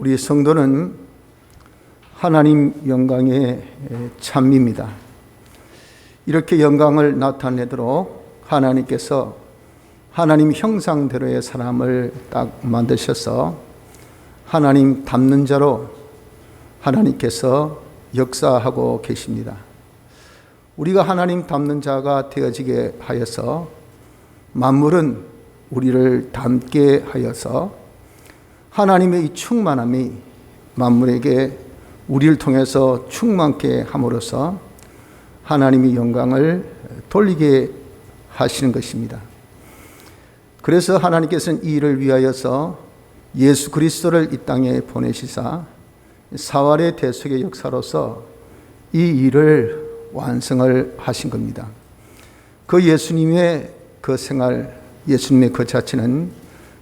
우리 성도는 하나님 영광의 찬미입니다. 이렇게 영광을 나타내도록 하나님께서 하나님 형상대로의 사람을 딱 만드셔서 하나님 닮는 자로 하나님께서 역사하고 계십니다. 우리가 하나님 닮는 자가 되어지게 하여서 만물은 우리를 닮게 하여서 하나님의 이 충만함이 만물에게 우리를 통해서 충만케 함으로써 하나님의 영광을 돌리게 하시는 것입니다. 그래서 하나님께서는 이 일을 위하여서 예수 그리스도를 이 땅에 보내시사 사활의 대속의 역사로서 이 일을 완성을 하신 겁니다. 그 예수님의 그 생활, 예수님의 그 자체는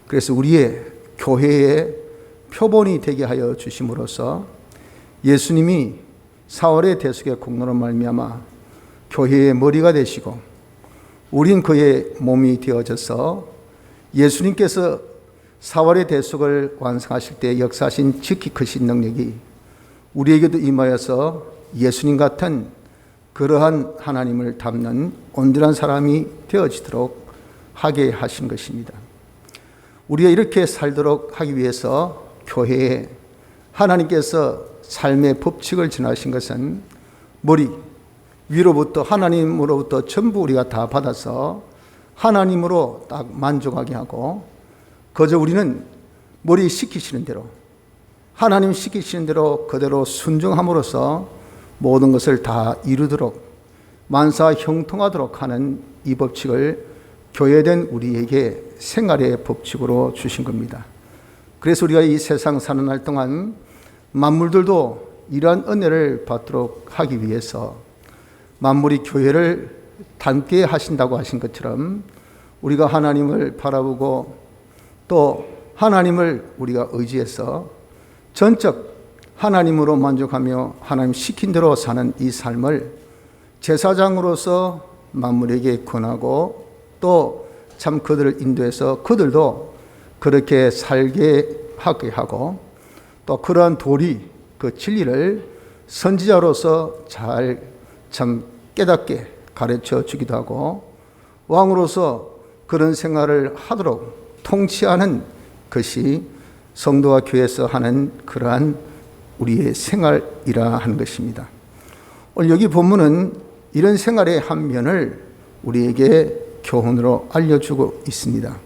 그래서 우리의 교회의 표본이 되게 하여 주심으로써 예수님이 사활의 대속의 공로로 말미암아 교회의 머리가 되시고 우린 그의 몸이 되어져서 예수님께서 사활의 대속을 완성하실 때 역사하신 지극히 크신 능력이 우리에게도 임하여서 예수님 같은 그러한 하나님을 닮는 온전한 사람이 되어지도록 하게 하신 것입니다. 우리가 이렇게 살도록 하기 위해서 교회에 하나님께서 삶의 법칙을 전하신 것은 머리 위로부터 하나님으로부터 전부 우리가 다 받아서 하나님으로 딱 만족하게 하고 그저 우리는 머리 시키시는 대로 하나님 시키시는 대로 그대로 순종함으로써 모든 것을 다 이루도록 만사 형통하도록 하는 이 법칙을 교회된 우리에게 생활의 법칙으로 주신 겁니다. 그래서 우리가 이 세상 사는 날 동안 만물들도 이러한 은혜를 받도록 하기 위해서 만물이 교회를 닮게 하신다고 하신 것처럼 우리가 하나님을 바라보고 또 하나님을 우리가 의지해서 전적 하나님으로 만족하며 하나님 시킨 대로 사는 이 삶을 제사장으로서 만물에게 권하고 또 참 그들을 인도해서 그들도 그렇게 살게 하게 하고 또 그러한 도리 그 진리를 선지자로서 잘 참 깨닫게 가르쳐 주기도 하고 왕으로서 그런 생활을 하도록 통치하는 것이 성도와 교회에서 하는 그러한 우리의 생활이라 하는 것입니다. 오늘 여기 본문은 이런 생활의 한 면을 우리에게 교훈으로 알려주고 있습니다.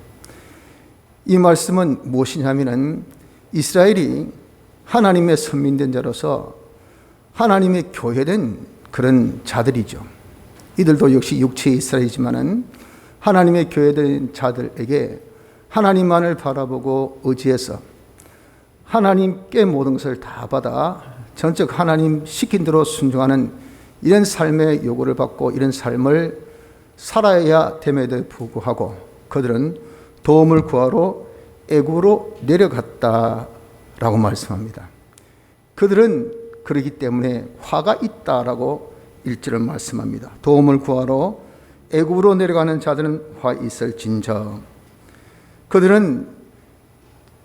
이 말씀은 무엇이냐면은 이스라엘이 하나님의 선민된 자로서 하나님의 교회된 그런 자들이죠. 이들도 역시 육체의 이스라엘이지만은 하나님의 교회된 자들에게 하나님만을 바라보고 의지해서 하나님께 모든 것을 다 받아 전적 하나님 시킨 대로 순종하는 이런 삶의 요구를 받고 이런 삶을 살아야 됨에도 불구하고 그들은 도움을 구하러 애굽으로 내려갔다라고 말씀합니다. 그들은 그러기 때문에 화가 있다라고 1절을 말씀합니다. 도움을 구하러 애굽으로 내려가는 자들은 화 있을진저. 그들은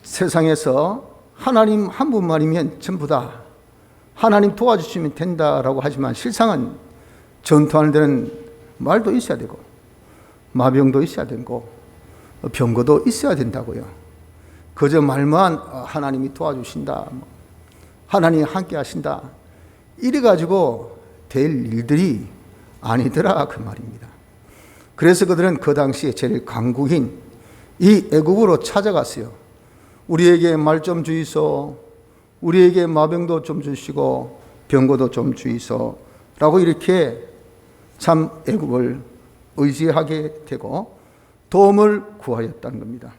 세상에서 하나님 한 분만이면 전부 다 하나님 도와주시면 된다라고 하지만 실상은 전투하는 데는 말도 있어야 되고 마병도 있어야 되고 병거도 있어야 된다고요. 그저 말만 하나님이 도와주신다, 하나님이 함께 하신다 이래가지고 될 일들이 아니더라 그 말입니다. 그래서 그들은 그 당시에 제일 강국인 이 애굽으로 찾아갔어요. 우리에게 말 좀 주이소, 우리에게 마병도 좀 주시고 병거도 좀 주이소 라고 이렇게 참 애굽을 의지하게 되고 도움을 구하였다는 겁니다.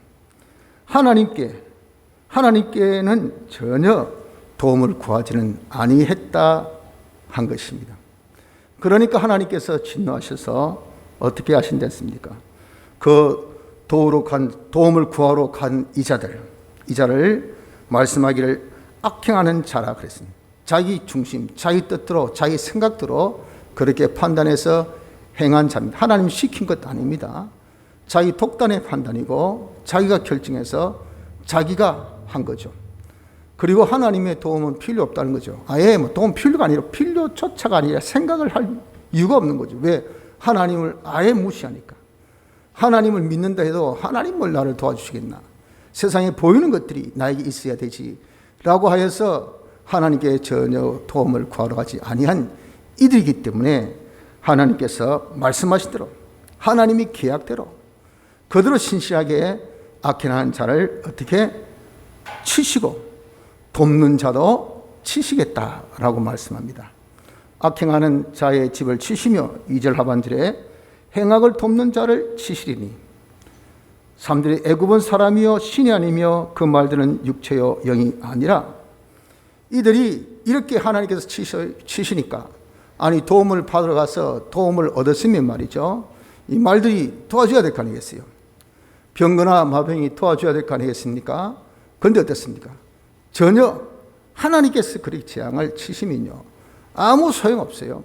하나님께는 전혀 도움을 구하지는 아니했다 한 것입니다. 그러니까 하나님께서 진노하셔서 어떻게 하신댔습니까? 그 도움을 구하러 간 이 자를 말씀하기를 악행하는 자라 그랬습니다. 자기 중심, 자기 뜻대로, 자기 생각대로 그렇게 판단해서 행한 자입니다. 하나님 시킨 것도 아닙니다. 자기 독단의 판단이고 자기가 결정해서 자기가 한 거죠. 그리고 하나님의 도움은 필요 없다는 거죠. 아예 뭐 도움 필요가 아니라 필요조차가 아니라 생각을 할 이유가 없는 거죠. 왜? 하나님을 아예 무시하니까. 하나님을 믿는다 해도 하나님을 나를 도와주시겠나? 세상에 보이는 것들이 나에게 있어야 되지 라고 하여서 하나님께 전혀 도움을 구하러 가지 아니한 이들이기 때문에 하나님께서 말씀하신 대로 하나님이 계약대로 그대로 신실하게 악행하는 자를 어떻게 치시고 돕는 자도 치시겠다라고 말씀합니다. 악행하는 자의 집을 치시며 2절 하반절에 행악을 돕는 자를 치시리니 3절에 애굽은 사람이요 신이 아니며 그 말들은 육체요 영이 아니라. 이들이 이렇게 하나님께서 치시니까 아니 도움을 받으러 가서 도움을 얻었으면 말이죠. 이 말들이 도와줘야 될 거 아니겠어요. 병거나 마병이 도와줘야 될 거 아니겠습니까? 그런데 어떻습니까? 전혀 하나님께서 그렇게 재앙을 치시면요 아무 소용없어요.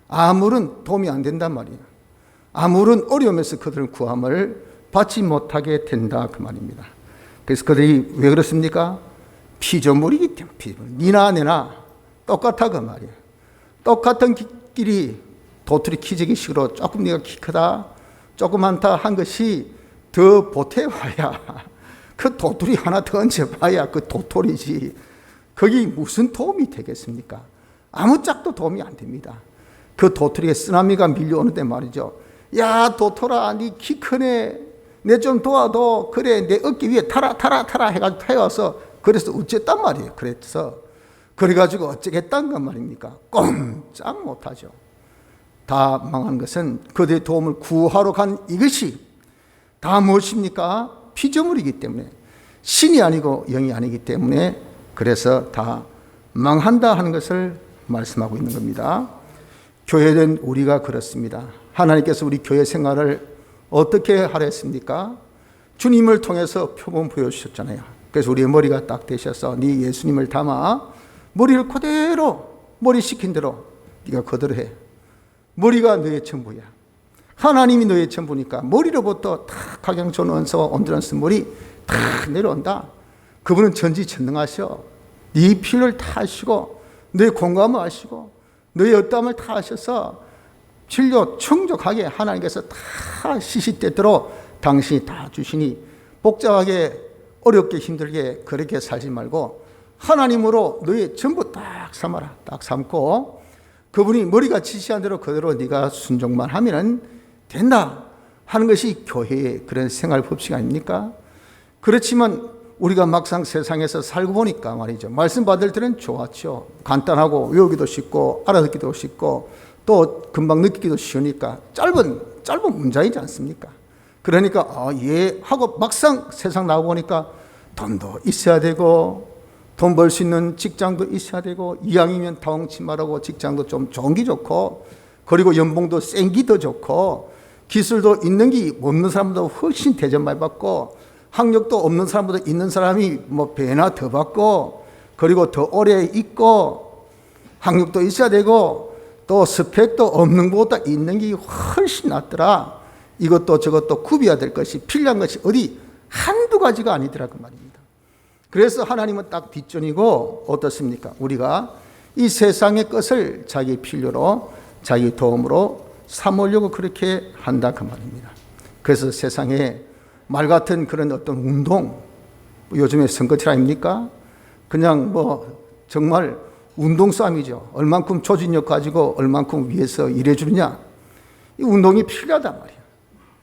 아무런 도움이 안 된단 말이에요. 아무런 어려움에서 그들은 구함을 받지 못하게 된다 그 말입니다. 그래서 그들이 왜 그렇습니까? 피조물이기 때문에. 피조물. 니나 내나 똑같아 그 말이에요. 똑같은 길이 도토리 키재기식으로 조금 네가 키 크다 조금 많다 한 것이 더 보태봐야 그 도토리 하나 더 얹어봐야 그 도토리지 거기 무슨 도움이 되겠습니까? 아무 짝도 도움이 안 됩니다. 그 도토리에 쓰나미가 밀려오는데 말이죠. 야 도토라 니 키 크네 내 좀 도와도 그래 내 어깨 위에 타라 해가지고 태워서 그래서 어쨌단 말이에요. 그래가지고 어쩌겠다는 건 말입니까? 꼼짝 못하죠. 다 망한 것은 그들의 도움을 구하러 간 이것이 다 무엇입니까? 피조물이기 때문에 신이 아니고 영이 아니기 때문에 그래서 다 망한다 하는 것을 말씀하고 있는 겁니다. 교회는 우리가 그렇습니다. 하나님께서 우리 교회 생활을 어떻게 하라 했습니까? 주님을 통해서 표본 보여주셨잖아요. 그래서 우리의 머리가 딱 되셔서 네 예수님을 담아 머리를 그대로 머리 시킨 대로 네가 그대로 해. 머리가 너의 전부야. 하나님이 너의 전부니까 머리로부터 탁 각양존원서 온전한 머리 탁 내려온다. 그분은 전지전능하셔. 네 필요를 다 아시고 너의 공감을 아시고 너의 어떠함을 다 아셔서 진료 충족하게 하나님께서 다 시시때때로 당신이 다 주시니 복잡하게 어렵게 힘들게 그렇게 살지 말고 하나님으로 너의 전부 딱 삼아라. 딱 삼고 그분이 머리가 지시한 대로 그대로 네가 순종만 하면 된다 하는 것이 교회의 그런 생활 법칙 아닙니까? 그렇지만 우리가 막상 세상에서 살고 보니까 말이죠. 말씀 받을 때는 좋았죠. 간단하고 외우기도 쉽고 알아듣기도 쉽고 또 금방 느끼기도 쉬우니까 짧은 문장이지 않습니까? 그러니까 예 하고 막상 세상 나오고 보니까 돈도 있어야 되고 돈 벌 수 있는 직장도 있어야 되고 이왕이면 다홍치마라고 직장도 좀 좋은 게 좋고 그리고 연봉도 센 게 더 좋고 기술도 있는 게 없는 사람보다 훨씬 대접 많이 받고 학력도 없는 사람보다 있는 사람이 뭐 배나 더 받고 그리고 더 오래 있고 학력도 있어야 되고 또 스펙도 없는 것보다 있는 게 훨씬 낫더라. 이것도 저것도 구비해야 될 것이 필요한 것이 어디 한두 가지가 아니더라 그 말입니다. 그래서 하나님은 딱 뒷전이고 어떻습니까? 우리가 이 세상의 것을 자기 필요로 자기 도움으로 삼으려고 그렇게 한다 그 말입니다. 그래서 세상에 말 같은 그런 어떤 운동, 요즘에 선거철 아닙니까? 그냥 뭐 정말 운동 싸움이죠. 얼만큼 조직력 가지고 얼만큼 위해서 일해주느냐. 이 운동이 필요하단 말이에요.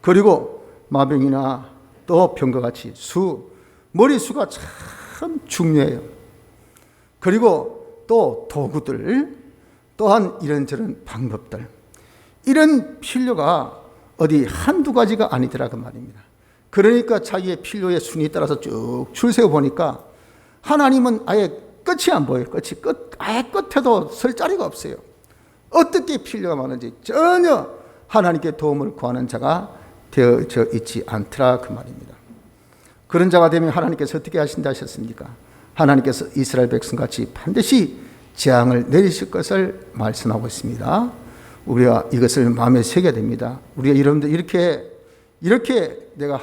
그리고 마병이나 또 병과 같이 머리수가 참 중요해요. 그리고 또 도구들, 또한 이런저런 방법들, 이런 필요가 어디 한두 가지가 아니더라 그 말입니다. 그러니까 자기의 필요의 순위에 따라서 쭉 줄 세워 보니까 하나님은 아예 끝이 안 보여요. 아예 끝에도 설 자리가 없어요. 어떻게 필요가 많은지 전혀 하나님께 도움을 구하는 자가 되어져 있지 않더라 그 말입니다. 그런 자가 되면 하나님께서 어떻게 하신다 하셨습니까? 하나님께서 이스라엘 백성같이 반드시 재앙을 내리실 것을 말씀하고 있습니다. 우리가 이것을 마음에 새겨야 됩니다. 우리가 여러분들 이렇게 내가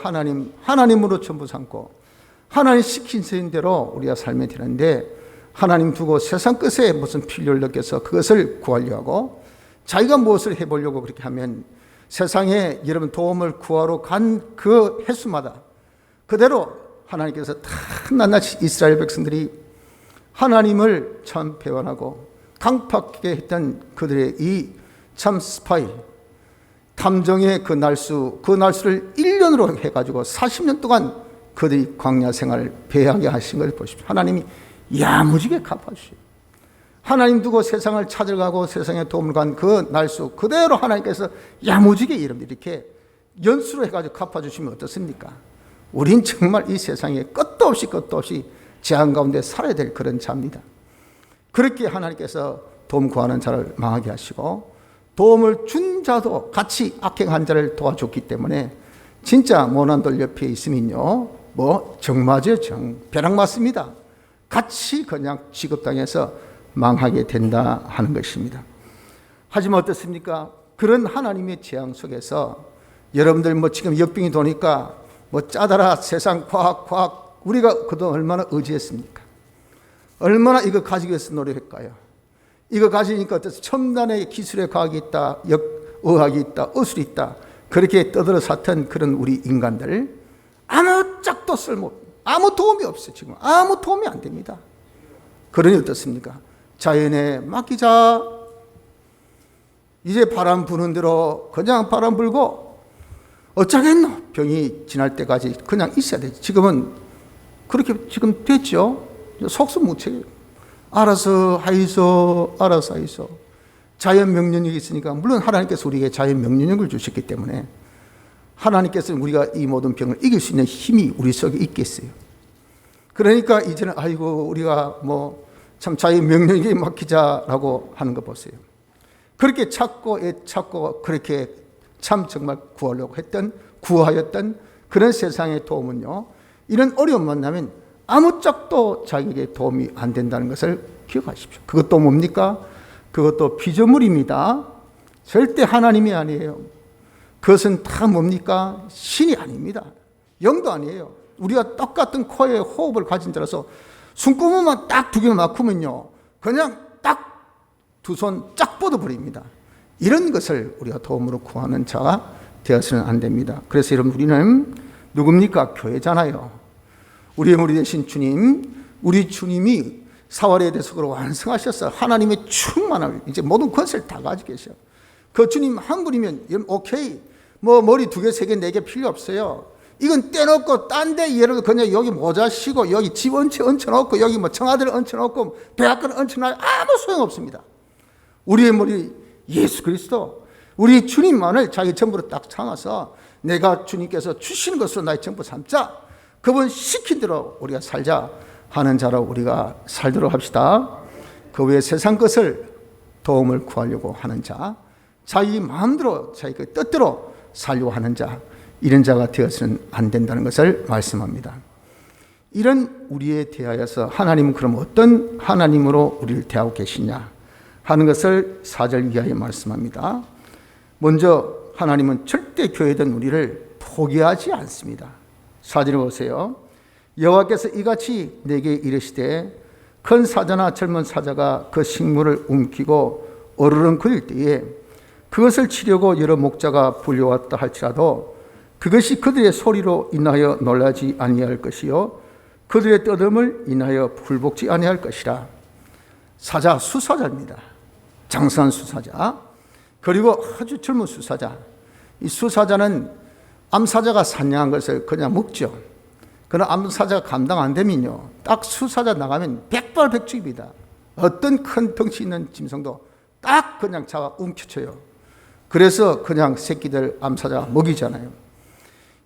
하나님으로 전부 삼고 하나님 시킨 대로 우리가 살면 되는데, 하나님 두고 세상 끝에 무슨 필요를 느껴서 그것을 구하려 하고 자기가 무엇을 해보려고 그렇게 하면 세상에 여러분 도움을 구하러 간 그 횟수마다 그대로 하나님께서 다 낱낱이 이스라엘 백성들이 하나님을 참 배반하고 강팍하게 했던 그들의 이 참 스파이 탐정의 그 날수를 1년으로 해가지고 40년 동안 그들이 광야 생활을 배하게 하신 걸 보십시오. 하나님이 야무지게 갚아주시오. 하나님 두고 세상을 찾아가고 세상에 도움을 간 그 날수 그대로 하나님께서 야무지게 이렇게 연수로 해가지고 갚아주시면 어떻습니까? 우린 정말 이 세상에 끝도 없이 재앙 가운데 살아야 될 그런 자입니다. 그렇게 하나님께서 도움 구하는 자를 망하게 하시고 도움을 준 자도 같이 악행한 자를 도와줬기 때문에 진짜 모난돌 옆에 있으면요 정 맞아요. 벼락 맞습니다. 같이 그냥 취급당해서 망하게 된다 하는 것입니다. 하지만 어떻습니까? 그런 하나님의 재앙 속에서 여러분들 지금 역병이 도니까 짜다라 세상 과학 우리가 그동안 얼마나 의지했습니까? 얼마나 이거 가지기 위해서 노력할까요? 이거 가지니까 어때서 첨단의 기술의 과학이 있다, 의학이 있다, 의술이 있다, 그렇게 떠들어 샀던 그런 우리 인간들 아무 짝도 아무 도움이 없어요. 지금 아무 도움이 안 됩니다. 그러니 어떻습니까? 자연에 맡기자. 이제 바람 부는 대로 그냥 바람 불고 어쩌겠노? 병이 지날 때까지 그냥 있어야 되지. 지금은 그렇게 지금 됐죠. 속수무책이에요. 알아서 하이소. 자연 명령력이 있으니까, 물론 하나님께서 우리에게 자연 명령력을 주셨기 때문에 하나님께서는 우리가 이 모든 병을 이길 수 있는 힘이 우리 속에 있겠어요. 그러니까 이제는 우리가 참 자연 명령력에 맡기자라고 하는 거 보세요. 그렇게 찾고 그렇게 참 정말 구하였던 그런 세상의 도움은요, 이런 어려움 만나면 아무 짝도 자기에게 도움이 안 된다는 것을 기억하십시오. 그것도 뭡니까? 그것도 피조물입니다. 절대 하나님이 아니에요. 그것은 다 뭡니까? 신이 아닙니다. 영도 아니에요. 우리가 똑같은 코에 호흡을 가진 자라서 숨구멍만 딱 2개만 막으면요, 그냥 딱 2손 쫙 뻗어버립니다. 이런 것을 우리가 도움으로 구하는 자가 되어서는 안 됩니다. 그래서 여러분, 우리는 누굽니까? 교회잖아요. 우리의 머리 되신 주님, 우리 주님이 사활의 대속으로 완성하셔서 하나님의 충만함을 이제 모든 권세를 다 가지고 계셔. 그 주님 한 분이면 오케이, 머리 2개, 3개, 4개 필요 없어요. 이건 떼놓고 딴 데 예를 들어 그냥 여기 모자 쉬고 여기 집 얹혀놓고 여기 청아들 얹혀놓고 백악관 얹혀놔요. 아무 소용없습니다. 우리의 머리 예수 그리스도, 우리 주님만을 자기 전부로 딱 삼아서 내가 주님께서 주시는 것으로 나의 전부 삼자. 그분 시킨 대로 우리가 살자 하는 자로 우리가 살도록 합시다. 그 외에 세상 것을 도움을 구하려고 하는 자, 자기 마음대로 자기 뜻대로 살려고 하는 자, 이런 자가 되어서는 안 된다는 것을 말씀합니다. 이런 우리에 대하여서 하나님은 그럼 어떤 하나님으로 우리를 대하고 계시냐 하는 것을 4절 이하에 말씀합니다. 먼저 하나님은 절대 교회된 우리를 포기하지 않습니다. 4절을 보세요. 여호와께서 이같이 내게 이르시되 큰 사자나 젊은 사자가 그 식물을 움키고 어르렁거릴 때에 그것을 치려고 여러 목자가 불려왔다 할지라도 그것이 그들의 소리로 인하여 놀라지 아니할 것이요 그들의 떠듦을 인하여 굴복지 아니할 것이라. 사자, 수사자입니다. 장성한 수사자, 그리고 아주 젊은 수사자. 이 수사자는 암사자가 사냥한 것을 그냥 먹죠. 그러나 암사자가 감당 안 되면요, 딱 수사자 나가면 백발백중입니다. 어떤 큰 덩치 있는 짐승도 딱 그냥 잡아 움켜쳐요. 그래서 그냥 새끼들 암사자가 먹이잖아요.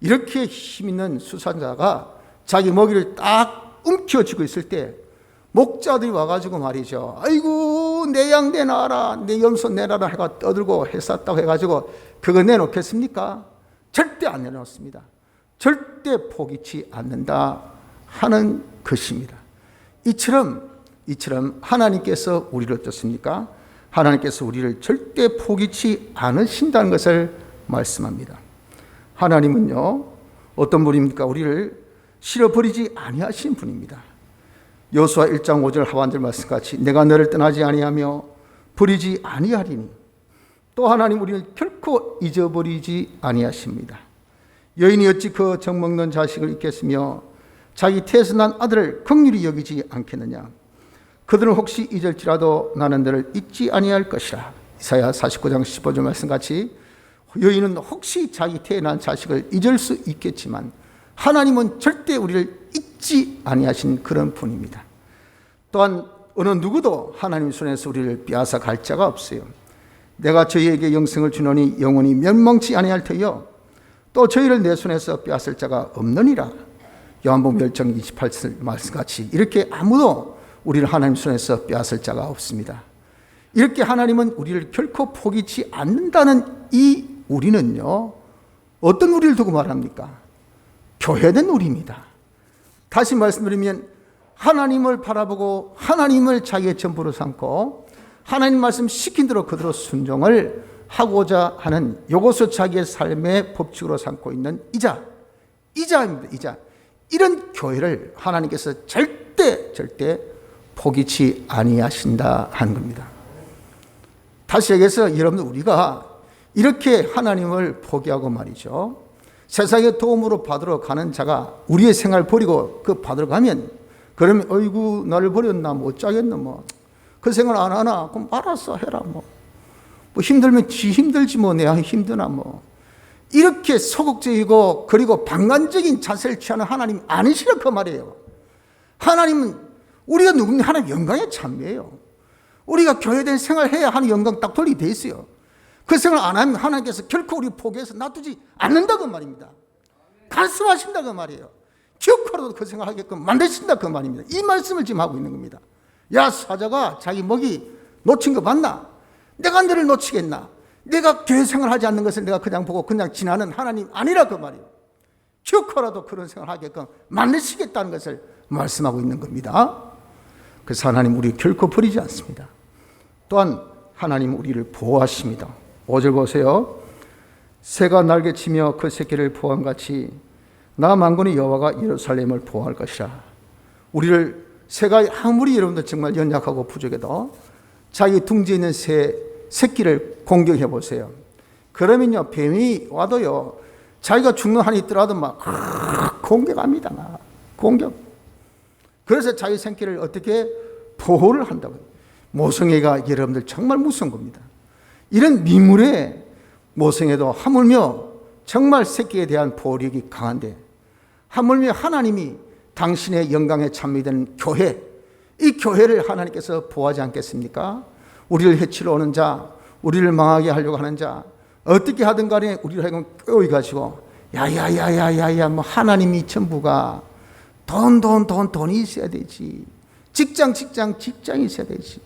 이렇게 힘 있는 수사자가 자기 먹이를 딱 움켜쥐고 있을 때 목자들이 와가지고 말이죠, 아이고 내 양 내놔라, 내 염소 내놔라 해가 떠들고 했었다고 해가지고 그거 내놓겠습니까? 절대 안 내놓습니다. 절대 포기치 않는다 하는 것입니다. 이처럼 하나님께서 우리를 어떻습니까? 하나님께서 우리를 절대 포기치 않으신다는 것을 말씀합니다. 하나님은요, 어떤 분입니까? 우리를 실어버리지 아니하신 분입니다. 여호수아 1장 5절 하반절 말씀같이 내가 너를 떠나지 아니하며 버리지 아니하리니 또 하나님 우리를 결코 잊어버리지 아니하십니다. 여인이 어찌 그 젖먹는 자식을 잊겠으며 자기 태에서 난 아들을 긍휼히 여기지 않겠느냐. 그들은 혹시 잊을지라도 나는 너를 잊지 아니할 것이라. 이사야 49장 15절 말씀같이 여인은 혹시 자기 태에 난 자식을 잊을 수 있겠지만 하나님은 절대 우리를 잊지 아니하신 그런 분입니다. 또한 어느 누구도 하나님 손에서 우리를 빼앗아 갈 자가 없어요. 내가 저희에게 영생을 주노니 영원히 멸망치 아니할 터이요 또 저희를 내 손에서 빼앗을 자가 없느니라. 요한복음 10장 28절 말씀같이 이렇게 아무도 우리를 하나님 손에서 빼앗을 자가 없습니다. 이렇게 하나님은 우리를 결코 포기치 않는다는 이 우리는요, 어떤 우리를 두고 말합니까? 교회된 우리입니다. 다시 말씀드리면 하나님을 바라보고 하나님을 자기의 전부로 삼고 하나님 말씀 시킨 대로 그대로 순종을 하고자 하는 이것을 자기의 삶의 법칙으로 삼고 있는 이자입니다. 이자. 이런 교회를 하나님께서 절대 포기치 아니하신다 하는 겁니다. 다시 얘기해서 여러분들 우리가 이렇게 하나님을 포기하고 말이죠. 세상의 도움으로 받으러 가는 자가 우리의 생활 버리고 그 받으러 가면 그러면 어이구 나를 버렸나 뭐 어쩌겠나 뭐 그 생활 안 하나 그럼 알아서 해라 뭐 힘들면 지 힘들지 뭐 내가 힘드나 뭐 이렇게 소극적이고 그리고 방관적인 자세를 취하는 하나님 아니시라 그 말이에요. 하나님은 우리가 누굽니까? 하나님 영광의 참여예요. 우리가 교회된 생활해야 하는 영광 딱 돌리게 돼 있어요. 그 생활 안 하면 하나님께서 결코 우리 포기해서 놔두지 않는다고 말입니다. 간섭하신다 그 말이에요. 기억하라도 그 생활하게끔 만드신다 그 말입니다. 이 말씀을 지금 하고 있는 겁니다. 야 사자가 자기 먹이 놓친 거 봤나? 내가 너를 놓치겠나? 내가 교회 생활하지 않는 것을 내가 그냥 보고 그냥 지나는 하나님 아니라 그 말이에요. 기억하라도 그런 생활하게끔 만드시겠다는 것을 말씀하고 있는 겁니다. 그래서 하나님 우리 결코 버리지 않습니다. 또한 하나님 우리를 보호하십니다. 5절 보세요. 새가 날개치며 그 새끼를 보호한 같이 나 만군의 여호와가 예루살렘을 보호할 것이라. 우리를 새가 아무리 여러분들 정말 연약하고 부족해도 자기 둥지에 있는 새 새끼를 공격해 보세요. 그러면요 뱀이 와도요 자기가 죽는 한이 있더라도 막 공격합니다. 막 공격. 그래서 자기 새끼를 어떻게 보호를 한다고요. 모성애가 여러분들 정말 무서운 겁니다. 이런 미물의 모성애도 하물며 정말 새끼에 대한 보호력이 강한데 하물며 하나님이 당신의 영광에 참여되는 교회, 이 교회를 하나님께서 보호하지 않겠습니까? 우리를 해치러 오는 자, 우리를 망하게 하려고 하는 자, 어떻게 하든 간에 우리를 하여금 끄어가지고 야야야야야야 뭐 하나님이 전부가 돈이 있어야 되지. 직장이 있어야 되지.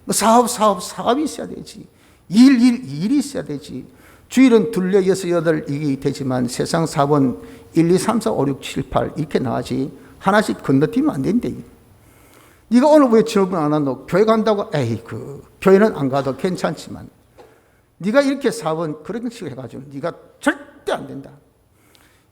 뭐 사업이 있어야 되지. 일이 있어야 되지. 주일은 둘레 6, 8 이게 되지만 세상 사업은 1, 2, 3, 4, 5, 6, 7, 8 이렇게 나가지 하나씩 건너뛰면 안 된대. 네가 오늘 왜 출근 안 하노? 교회 간다고 에이 교회는 안 가도 괜찮지만 네가 이렇게 사업은 그런 식으로 해가지고 네가 절대 안 된다.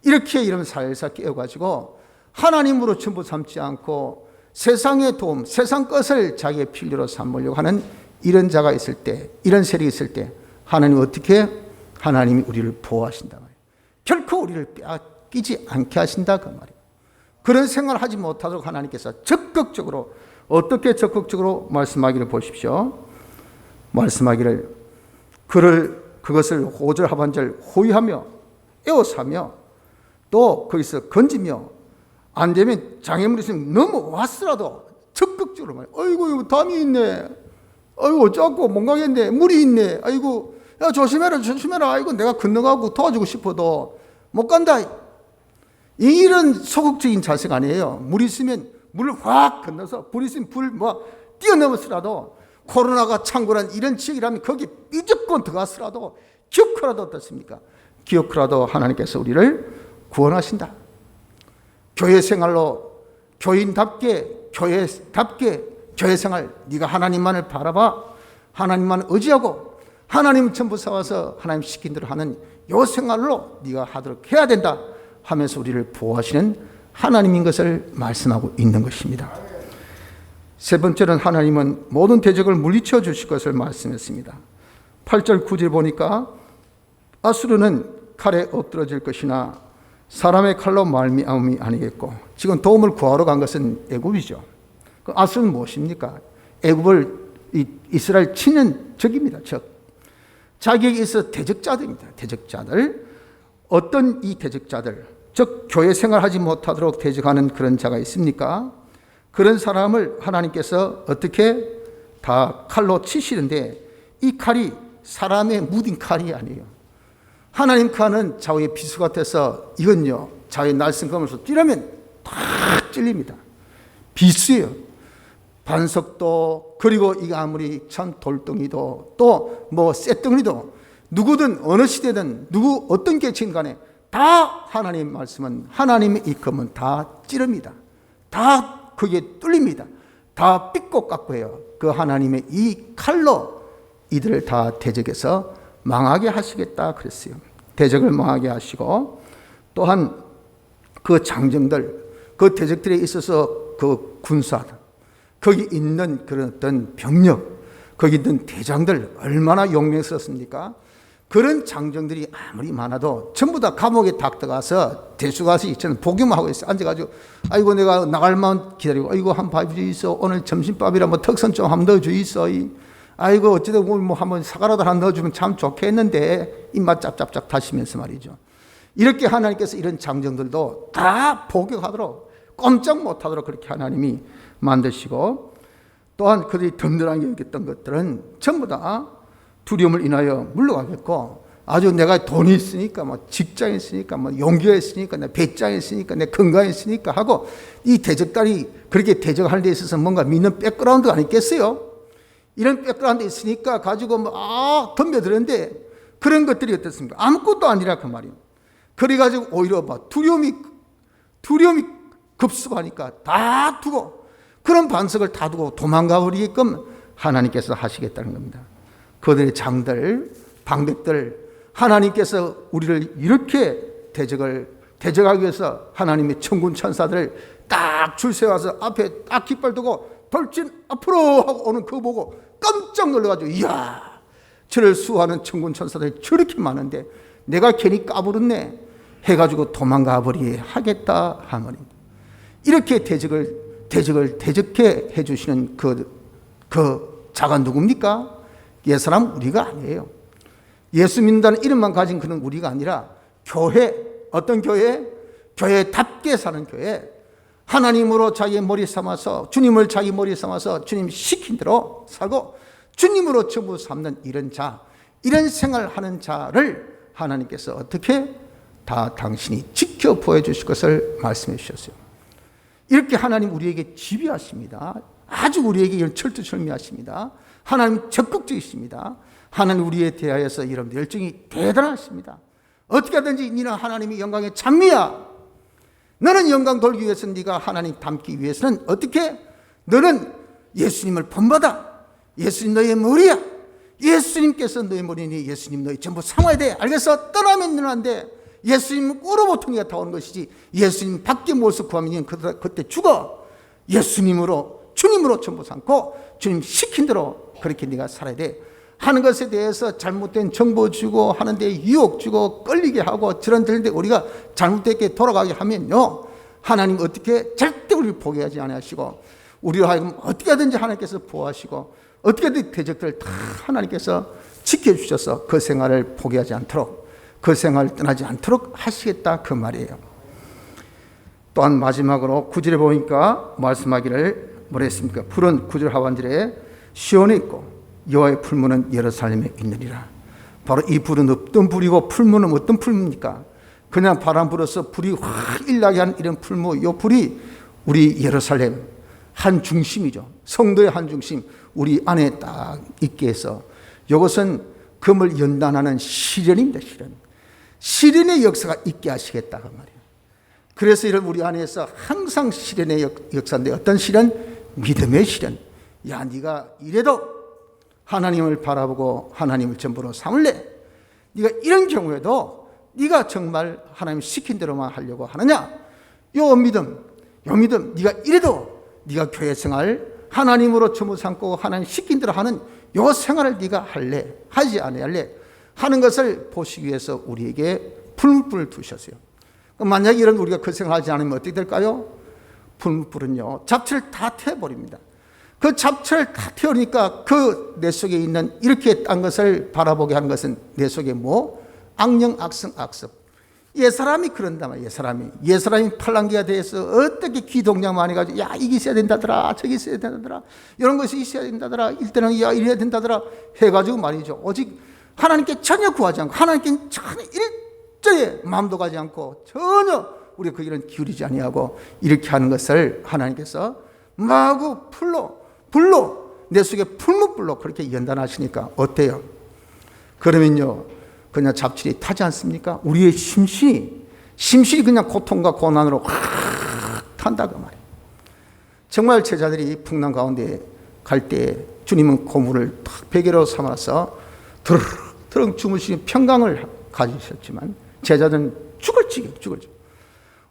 이렇게 이러면 살살 깨어가지고 하나님으로 전부 삼지 않고 세상의 도움, 세상 것을 자기의 필요로 삼으려고 하는 이런 자가 있을 때, 이런 세력이 있을 때 하나님이 어떻게? 하나님이 우리를 보호하신다 말이에요. 결코 우리를 빼앗기지 않게 하신다 그 말이에요. 그런 생활을 하지 못하도록 하나님께서 적극적으로 어떻게 적극적으로 말씀하기를 보십시오. 말씀하기를 그것을 5절 하반절 호위하며 에워싸며 또 거기서 건지며 안 되면 장애물이 있으면 넘어왔으라도 적극적으로 말해. 아이고 이거 담이 있네. 아이고 작고 못 가겠네. 물이 있네. 아이고 야 조심해라. 아이고 내가 건너가고 도와주고 싶어도 못 간다. 이런 소극적인 자세가 아니에요. 물이 있으면 물을 확 건너서 불이 있으면 뛰어넘었으라도 코로나가 창궐한 이런 지역이라면 거기 무조건 들어갔으라도 기어크라도 어떻습니까? 기어크라도 하나님께서 우리를 구원하신다. 교회 생활로 교인답게 교회 생활 네가 하나님만을 바라봐 하나님만 의지하고 하나님 전부 사와서 하나님 시킨 대로 하는 요 생활로 네가 하도록 해야 된다 하면서 우리를 보호하시는 하나님인 것을 말씀하고 있는 것입니다. 세 번째는 하나님은 모든 대적을 물리쳐 주실 것을 말씀했습니다. 8절 9절 보니까 아수르는 칼에 엎드러질 것이나 사람의 칼로 말미암음이 아니겠고, 지금 도움을 구하러 간 것은 애굽이죠. 그 아수르는 무엇입니까? 애굽을 이스라엘 치는 적입니다. 적. 자기에게 있어 대적자들입니다. 대적자들. 어떤 이 대적자들, 즉 교회 생활하지 못하도록 대적하는 그런 자가 있습니까? 그런 사람을 하나님께서 어떻게 다 칼로 치시는데, 이 칼이 사람의 무딘 칼이 아니에요. 하나님 칼은 좌우의 비수 같아서 이건요, 좌우의 날씬검으로서 찌르면 탁 찔립니다. 비수예요. 반석도, 그리고 이게 아무리 참 돌덩이도, 또 뭐 쇳덩이도, 누구든 어느 시대든 누구 어떤 계층 간에 다 하나님 말씀은, 하나님의 이 검은 다 찌릅니다. 다 그게 뚫립니다. 다 삐꼭 깎고 해요. 그 하나님의 이 칼로 이들을 다 대적해서 망하게 하시겠다 그랬어요. 대적을 망하게 하시고, 또한 그 장정들, 그 대적들에 있어서 그 군사, 거기 있는 그런 어떤 병력, 거기 있는 대장들 얼마나 용맹스럽습니까? 그런 장정들이 아무리 많아도 전부 다 감옥에 딱 들어가서 대수가서 저는 복용만 하고 있어요. 앉아가지고, 아이고 내가 나갈만 기다리고, 아이고 한 밥 주있어, 오늘 점심밥이라 뭐 특선 좀 한번 넣어주있어, 아이고 어찌든 뭐 한번 사과라도 하나 넣어주면 참 좋겠는데, 입맛 짭짭짭 다시면서 말이죠. 이렇게 하나님께서 이런 장정들도 다 복용하도록, 꼼짝 못하도록 그렇게 하나님이 만드시고, 또한 그들이 든든하게 여겼던 것들은 전부 다 두려움을 인하여 물러가겠고, 아주 내가 돈이 있으니까, 뭐 직장이 있으니까, 뭐 용기가 있으니까, 내 배짱이 있으니까, 내 건강이 있으니까 하고, 이 대적들이 그렇게 대적할 데 있어서 뭔가 믿는 백그라운드가 아니겠어요? 이런 백그라운드 있으니까 가지고 덤벼드는데, 그런 것들이 어떻습니까? 아무것도 아니라 그 말이에요. 그래가지고 오히려 두려움이 급습하니까 다 두고, 그런 반석을 다 두고 도망가 버리게끔 하나님께서 하시겠다는 겁니다. 그들의 장들, 방백들, 하나님께서 우리를 이렇게 대적하기 위해서 하나님의 천군 천사들을 딱 줄 세워서 앞에 딱 깃발 두고 돌진 앞으로 하고 오는 그거 보고 깜짝 놀라가지고, 이야, 저를 수호하는 천군 천사들이 저렇게 많은데 내가 괜히 까불었네 해가지고 도망가 버리게 하겠다 하머니, 이렇게 대적해 해주시는 그 자가 누굽니까? 옛사람 우리가 아니에요. 예수 믿는다는 이름만 가진 그런 우리가 아니라 교회, 어떤 교회? 교회답게 사는 교회. 하나님으로 자기의 머리 삼아서, 주님을 자기 머리 삼아서 주님 시킨 대로 살고 주님으로 전부 삼는 이런 자, 이런 생활하는 자를 하나님께서 어떻게 다 당신이 지켜 보여주실 것을 말씀해 주셨어요. 이렇게 하나님 우리에게 지배하십니다. 아주 우리에게 철두철미하십니다. 하나님 적극적이십니다. 하나님 우리에 대하여서 여러분들 열정이 대단하십니다. 어떻게 하든지 너는 하나님의 영광의 찬미야. 너는 영광 돌기 위해서는, 네가 하나님 닮기 위해서는 어떻게? 너는 예수님을 본받아. 예수님 너의 머리야. 예수님께서 너의 머리니 예수님 너희 전부 삼아야 돼. 알겠어? 떠나면 너는 안 돼. 예수님은 꿇어보통 네가 다 오는 것이지, 예수님 밖에 모습 구하면 그때 죽어. 예수님으로, 주님으로 전부 삼고 주님 시킨 대로 그렇게 네가 살아야 돼. 하는 것에 대해서 잘못된 정보 주고 하는데 유혹 주고 끌리게 하고 저런데 우리가 잘못되게 돌아가게 하면요, 하나님 어떻게 절대 우리를 포기하지 않으시고, 우리로 하여금 어떻게 하든지 하나님께서 보호하시고, 어떻게든 대적들을 다 하나님께서 지켜주셔서 그 생활을 포기하지 않도록, 그 생활을 떠나지 않도록 하시겠다 그 말이에요. 또한 마지막으로 9절에 보니까 말씀하기를 뭐라 했습니까? 불은 9절 하반절에 시온에 있고 여호와의 풀무는 예루살렘에 있느니라. 바로 이 불은 어떤 불이고, 풀무는 어떤 풀무입니까? 그냥 바람 불어서 불이 확 일나게 한 이런 풀무, 이 불이 우리 예루살렘 한 중심이죠. 성도의 한 중심, 우리 안에 딱 있게 해서, 이것은 금을 연단하는 시련입니다. 시련의 역사가 있게 하시겠다 그 말이에요. 그래서 이런 우리 안에서 항상 시련의 역사인데, 어떤 시련? 믿음의 시련. 야, 네가 이래도 하나님을 바라보고 하나님을 전부로 삼을래? 네가 이런 경우에도 네가 정말 하나님 시킨 대로만 하려고 하느냐? 요 믿음, 네가 이래도 네가 교회 생활 하나님으로 전부 삼고 하나님 시킨 대로 하는 요 생활을 네가 할래, 하지 않을래 하는 것을 보시기 위해서 우리에게 풀무불을 두셨어요. 만약에 이런 우리가 그 생활하지 않으면 어떻게 될까요? 풀무불은요, 잡초를 다 태워버립니다. 그 잡초를 다 태우니까 그 내 속에 있는 이렇게 딴 것을 바라보게 하는 것은 내 속에 뭐? 악령, 악성, 악습. 옛사람이 그런다 말이야. 옛사람이 팔랑귀가 돼서 어떻게 귀동냥 많이 가지고 야 이게 있어야 된다더라, 저기 있어야 된다더라, 이런 것이 있어야 된다더라, 일대는 야 이래야 된다더라 해가지고 말이죠. 오직 하나님께 전혀 구하지 않고 하나님께 전혀 일절에 마음도 가지 않고 전혀 우리가 그 일은 기울이지 아니하고 이렇게 하는 것을 하나님께서 마구 불로 내 속에 풀무불로 그렇게 연단하시니까 어때요? 그러면요, 그냥 잡칠이 타지 않습니까? 우리의 심신이 그냥 고통과 고난으로 확 탄다 그 말이에요. 정말 제자들이 풍랑 가운데 갈 때 주님은 고물을 탁 베개로 삼아서 드르륵 주무시는 평강을 가지셨지만 제자들은 죽을 지경.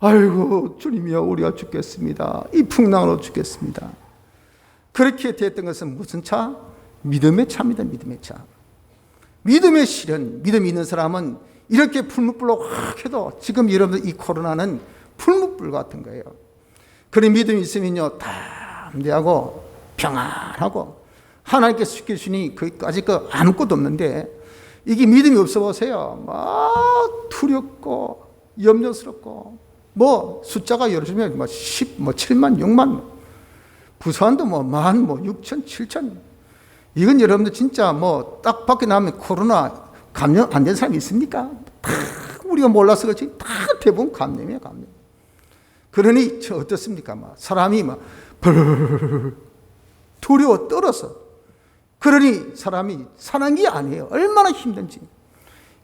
아이고 주님이여 우리가 죽겠습니다. 이 풍랑으로 죽겠습니다. 그렇게 됐던 것은 무슨 차? 믿음의 차입니다. 믿음의 차. 믿음의 실현, 믿음이 있는 사람은 이렇게 풀무불로 확 해도 지금 여러분들 이 코로나는 풀무불 같은 거예요. 그런 믿음이 있으면요, 담대하고 평안하고 하나님께서 시켜주시니 거기까지 아무것도 없는데 이게 믿음이 없어 보세요. 막 두렵고 염려스럽고 뭐 숫자가 요즘에 7만, 6만, 부산도 16,000, 7,000. 이건 여러분들 진짜 딱 밖에 나면 코로나 감염 안 된 사람이 있습니까? 다 우리가 몰라서 그렇지 다 대부분 감염이에요, 감염. 그러니 어떻습니까? 사람이 두려워 떨어서. 그러니 사람이 사는 게 아니에요. 얼마나 힘든지.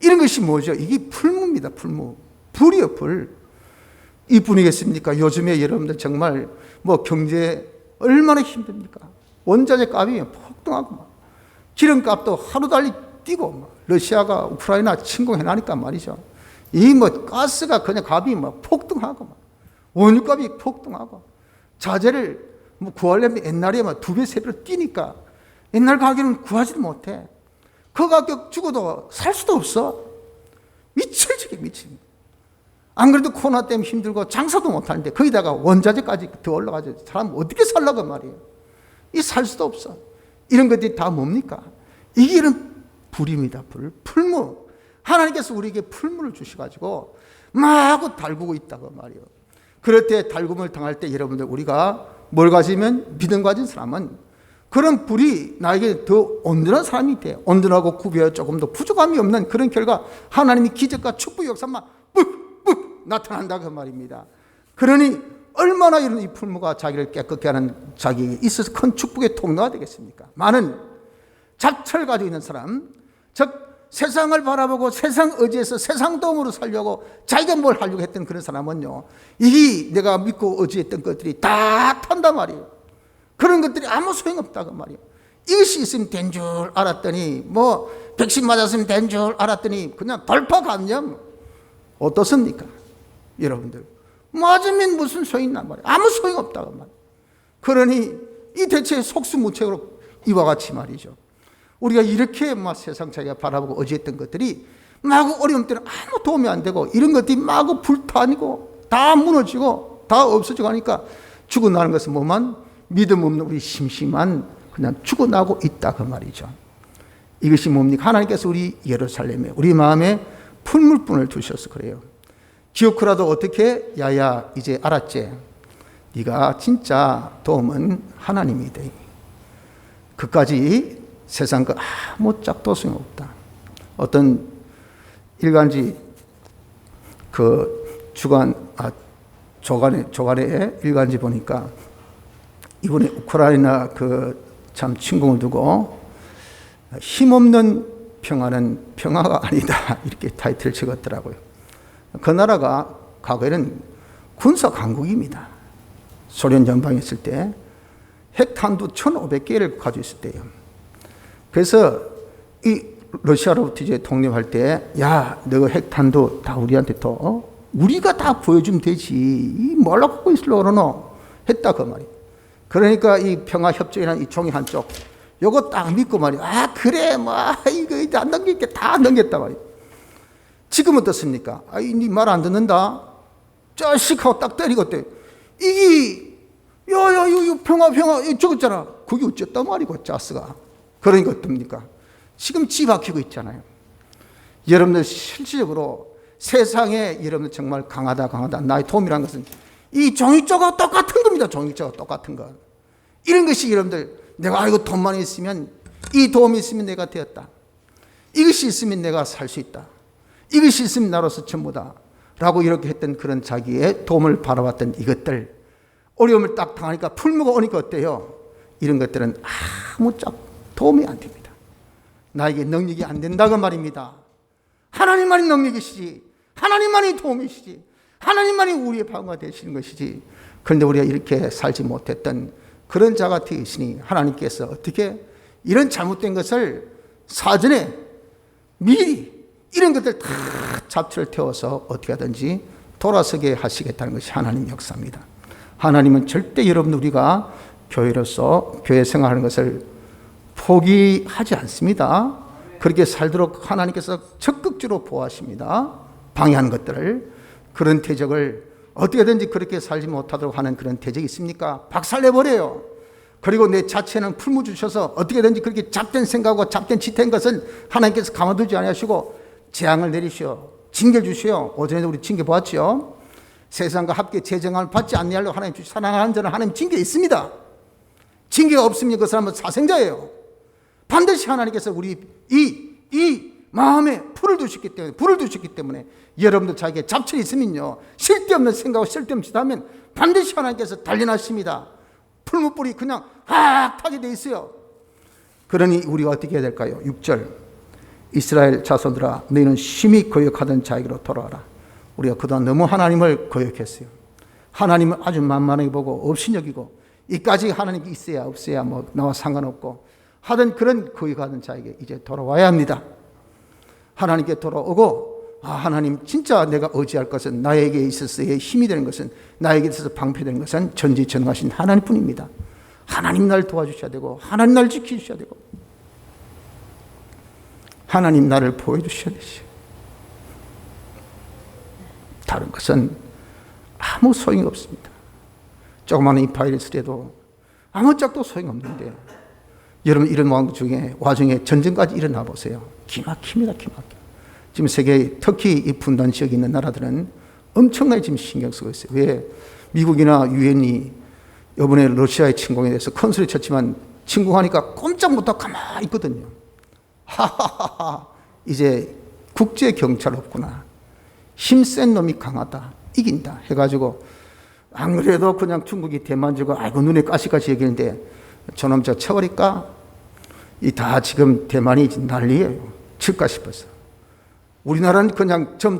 이런 것이 뭐죠? 이게 풀무입니다, 풀무. 불이요, 불. 이뿐이겠습니까? 요즘에 여러분들 정말 경제 얼마나 힘듭니까? 원자재 값이 폭등하고 기름값도 하루 달리 뛰고 러시아가 우크라이나 침공해 나니까 말이죠. 이 가스가 그냥 값이 폭등하고 원유값이 폭등하고 자재를 구하려면 옛날에 2배, 3배로 뛰니까 옛날 가격은 구하지도 못해. 그 가격 주고도 살 수도 없어. 미칩니다. 안 그래도 코로나 때문에 힘들고 장사도 못하는데 거기다가 원자재까지 더 올라가지고 사람 어떻게 살라고 말이에요. 이 살 수도 없어. 이런 것들이 다 뭡니까? 이게 이런 불입니다. 풀무. 하나님께서 우리에게 풀무를 주셔가지고 마구 달구고 있다고 말이에요. 그럴 때 달굼을 당할 때 여러분들 우리가 뭘 가지면 믿음 가진 사람은 그런 불이 나에게 더 온전한 사람이 돼. 온전하고 구별에 조금 더 부족함이 없는 그런 결과 하나님이 기적과 축복 역사만 뿍 나타난다 그 말입니다. 그러니 얼마나 이런 이 풀무가 자기를 깨끗게 하는 자기에게 있어서 큰 축복의 통로가 되겠습니까? 많은 잡초를 가지고 있는 사람, 즉 세상을 바라보고 세상 의지해서 세상 도움으로 살려고 자기가 뭘 하려고 했던 그런 사람은요, 이게 내가 믿고 의지했던 것들이 다 탄단 말이에요. 그런 것들이 아무 소용없다 그 말이에요. 이것이 있으면 된 줄 알았더니 백신 맞았으면 된 줄 알았더니 그냥 돌파 감염. 어떻습니까? 여러분들 맞으면 무슨 소용이 있단 말이에요. 아무 소용없다 그 말이에요. 그러니 이 대체 속수무책으로 이와 같이 말이죠. 우리가 이렇게 세상 자기가 바라보고 의지했던 것들이 마구 어려움 때는 아무 도움이 안 되고 이런 것들이 마구 불타니고 다 무너지고 다 없어지고 하니까 죽어나는 것은 뭐만 믿음 없는 우리 심심한 그냥 죽어나고 있다 그 말이죠. 이것이 뭡니까? 하나님께서 우리 예루살렘에 우리 마음에 풀물분을 두셔서 그래요. 기어크라도 어떻게? 야야 이제 알았지? 네가 진짜 도움은 하나님이다. 그까지 세상 거 아무 짝도 소용없다. 어떤 일간지 조간에 일간지 보니까 이번에 우크라이나 참 침공을 두고 힘없는 평화는 평화가 아니다 이렇게 타이틀을 적었더라고요. 그 나라가 과거에는 군사 강국입니다. 소련 연방에 있을 때 핵탄두 1,500개를 가지고 있을 때요. 그래서 이 러시아로부터 이제 독립할 때, 야, 너 핵탄두 다 우리한테 더 우리가 다 보여주면 되지. 뭘로 갖고 있으려고 그러노? 했다 그 말이에요. 그러니까 이 평화협정이라는 이 종이 한쪽 요거 딱 믿고 말이에요. 아 그래 뭐 이거 안 넘길게 다 넘겼다 말이에요. 지금 어떻습니까? 니 말 안 듣는다. 짜식 하고 딱 때리고 어때? 이게 야야 이거 평화 저거 있잖아. 그게 어쨌단 말이고 짜스가. 그러니까 어떻습니까? 지금 뒤바뀌고 있잖아요. 여러분들 실질적으로 세상에 여러분들 정말 강하다 나의 도움이라는 것은 이 종이조각 똑같은 겁니다. 종이조각 똑같은 것. 이런 것이 여러분들 내가 이거 돈만 있으면 이 도움이 있으면 내가 되었다. 이것이 있으면 내가 살 수 있다. 이것이 있으면 나로서 전부다. 라고 이렇게 했던 그런 자기의 도움을 바라봤던 이것들 어려움을 딱 당하니까 풀무가 오니까 어때요? 이런 것들은 아무짝 도움이 안 됩니다. 나에게 능력이 안 된다고 말입니다. 하나님만이 능력이시지 하나님만이 도움이시지 하나님만이 우리의 방어가 되시는 것이지. 그런데 우리가 이렇게 살지 못했던 그런 자가 되시니 하나님께서 어떻게 이런 잘못된 것을 사전에 미리 이런 것들 다 잡초를 태워서 어떻게 하든지 돌아서게 하시겠다는 것이 하나님 역사입니다. 하나님은 절대 여러분 우리가 교회로서 교회 생활하는 것을 포기하지 않습니다. 그렇게 살도록 하나님께서 적극적으로 보호하십니다. 방해하는 것들을. 그런 대적을 어떻게든지 그렇게 살지 못하도록 하는 그런 대적이 있습니까? 박살내버려요. 그리고 내 자체는 풀무 주셔서 어떻게든지 그렇게 잡된 생각과 잡된 짓한 것은 하나님께서 가만두지 아니하시고 재앙을 내리시오. 징계 주시오. 오전에도 우리 징계 보았죠. 세상과 함께 재정함을 받지 않냐고 하나님 주시 사랑하는 자는 하나님 징계 있습니다. 징계가 없으면 그 사람은 사생자예요. 반드시 하나님께서 우리 이 마음에 불을 두셨기 때문에 여러분들 자기의 잡철이 있으면요 쓸데없는 생각하고 쓸데없는 짓 하면 반드시 하나님께서 단련하십니다. 풀무불이 그냥 확 타게 돼 있어요. 그러니 우리가 어떻게 해야 될까요? 6절 이스라엘 자손들아 너희는 심히 거역하던 자에게로 돌아와라. 우리가 그동안 너무 하나님을 거역했어요. 하나님을 아주 만만하게 보고 없이 여기고 이까지 하나님이 있어야 없어야 뭐 나와 상관없고 하던 그런 거역하던 자에게 이제 돌아와야 합니다. 하나님께 돌아오고 하나님 진짜 내가 의지할 것은 나에게 있어서의 힘이 되는 것은 나에게 있어서 방패되는 것은 전지전능하신 하나님뿐입니다. 하나님 날 도와주셔야 되고 하나님 날 지켜주셔야 되고 하나님 나를 보여주셔야 되시. 다른 것은 아무 소용이 없습니다. 조그마한 이 바이러스라도 아무 짝도 소용없는데 여러분 이런 와중에 전쟁까지 일어나 보세요. 기막힙니다. 지금 세계 특히 이 분단 지역에 있는 나라들은 엄청나게 지금 신경 쓰고 있어요. 왜? 미국이나 유엔이 이번에 러시아의 침공에 대해서 큰 소리 쳤지만 침공하니까 꼼짝 못하고 가만히 있거든요. 하하하하 이제 국제경찰 없구나. 힘센 놈이 강하다. 이긴다. 해가지고 안 그래도 그냥 중국이 대만지고 아이고 눈에 가시가시 얘기하는데 저놈 저 쳐버릴까? 이 다 지금 대만이 난리예요. 칠까 싶어서. 우리나라는 그냥 전부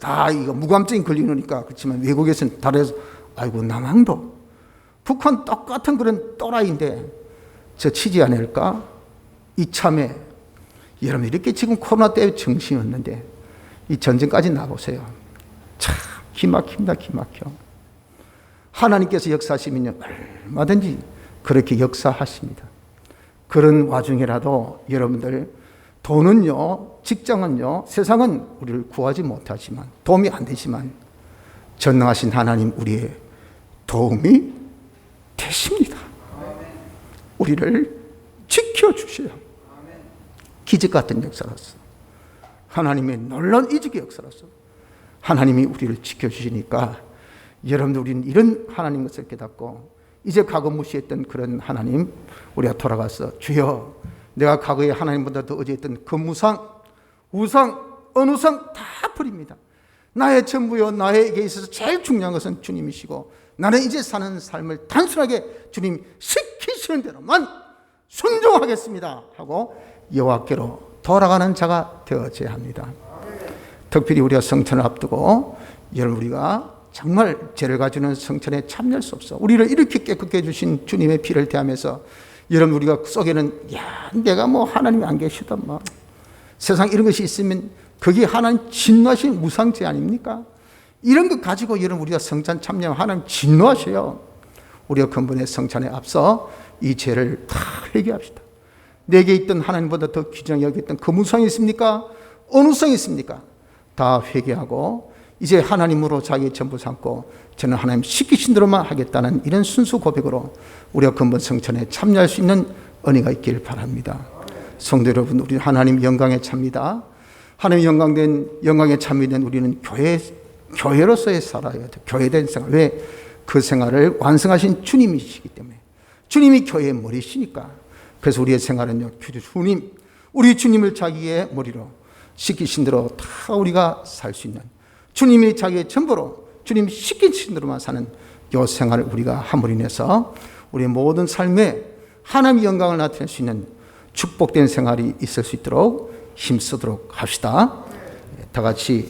다 이거 무감증이 걸리니까 그렇지만 외국에서는 다르서 아이고 남한도 북한 똑같은 그런 또라이인데 저 치지 않을까? 이참에 여러분 이렇게 지금 코로나 때문에 정신이 없는데 이 전쟁까지 나보세요. 참 기막힙니다. 기막혀. 하나님께서 역사하시면요 얼마든지 그렇게 역사하십니다. 그런 와중에라도 여러분들 돈은요 직장은요 세상은 우리를 구하지 못하지만 도움이 안 되지만 전능하신 하나님 우리의 도움이 되십니다. 우리를 지켜주셔요. 기적 같은 역사로서 하나님의 놀라운 이적의 역사로서 하나님이 우리를 지켜주시니까 여러분들 우리는 이런 하나님 것을 깨닫고 이제 과거 무시했던 그런 하나님 우리가 돌아가서 주여 내가 과거에 하나님보다 더 의지했던 그 우상, 어느 우상 다 버립니다. 나의 전부요 나에게 있어서 제일 중요한 것은 주님이시고 나는 이제 사는 삶을 단순하게 주님 시키시는 대로만 순종하겠습니다 하고 여호와께로 돌아가는 자가 되어져야 합니다. 특별히 우리가 성천을 앞두고 여러분 우리가 정말 죄를 가지는 성천에 참여할 수 없어. 우리를 이렇게 깨끗게 해주신 주님의 피를 대하면서 여러분 우리가 속에는 내가 뭐 하나님이 안 계시다 뭐 세상 이런 것이 있으면 그게 하나님 진노하신 무상죄 아닙니까? 이런 것 가지고 여러분 우리가 성찬 참여하면 하나님 진노하셔요. 우리가 근본의 성찬에 앞서 이 죄를 다 회개합시다. 내게 있던 하나님보다 더 귀중하게 여겼던 그 무성이 있습니까? 어느 성이 있습니까? 다 회개하고 이제 하나님으로 자기 전부 삼고 저는 하나님 시키신 대로만 하겠다는 이런 순수 고백으로 우리가 근본 성찬에 참여할 수 있는 은혜가 있길 바랍니다. 성도 여러분, 우리 하나님 영광에 찹니다. 하나님 영광에 참여된 우리는 교회로서의 살아야 돼요. 교회된 생활. 왜? 그 생활을 완성하신 주님이시기 때문에. 주님이 교회의 머리시니까. 그래서 우리의 생활은요, 우리 주님을 자기의 머리로 시키신 대로 다 우리가 살 수 있는, 주님이 자기의 전부로 주님 시키신 대로만 사는 이 생활을 우리가 함으로 인해서 우리의 모든 삶에 하나님의 영광을 나타낼 수 있는 축복된 생활이 있을 수 있도록 힘쓰도록 합시다. 다 같이